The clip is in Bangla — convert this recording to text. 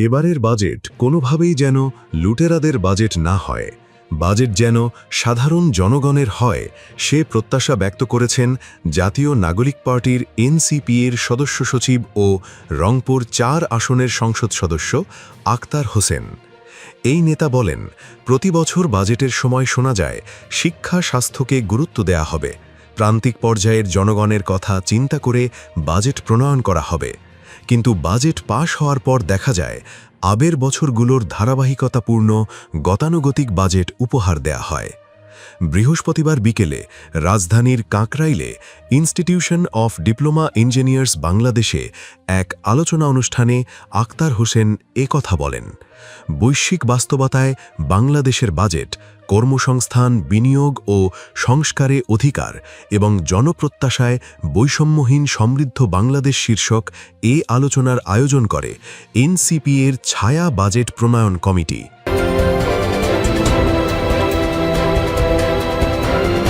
এবারের বাজেট কোনোভাবেই যেন লুটেরাদের বাজেট না হয়, বাজেট যেন সাধারণ জনগণের হয়, সে প্রত্যাশা ব্যক্ত করেছেন জাতীয় নাগরিক পার্টির এনসিপি-এর সদস্য সচিব ও রংপুর ৪ আসনের সংসদ সদস্য আক্তার হোসেন। এই নেতা বলেন, প্রতি বছর বাজেটের সময় শোনা যায় শিক্ষা স্বাস্থ্যকে গুরুত্ব দেয়া হবে, প্রান্তিক পর্যায়ের জনগণের কথা চিন্তা করে বাজেট প্রণয়ন করা হবে। কিন্তু বাজেট পাশ হওয়ার পর দেখা যায় আগের বছরগুলোর ধারাবাহিকতাপূর্ণ গতানুগতিক বাজেট উপহার দেয়া হয়। বৃহস্পতিবার বিকেলে রাজধানীর কাকরাইলে ইনস্টিটিউশন অফ ডিপ্লোমা ইঞ্জিনিয়ার্স বাংলাদেশে এক আলোচনা অনুষ্ঠানে আক্তার হোসেন কথা বলেন। বৈশ্বিক বাস্তবতায় বাংলাদেশের বাজেট কর্মসংস্থান, বিনিয়োগ ও সংস্কারে অধিকার এবং জনপ্রত্যাশায় বৈষম্যহীন সমৃদ্ধ বাংলাদেশ শীর্ষক আলোচনার আয়োজন করে এনসিপি-এর ছায়া বাজেট প্রণয়ন কমিটি।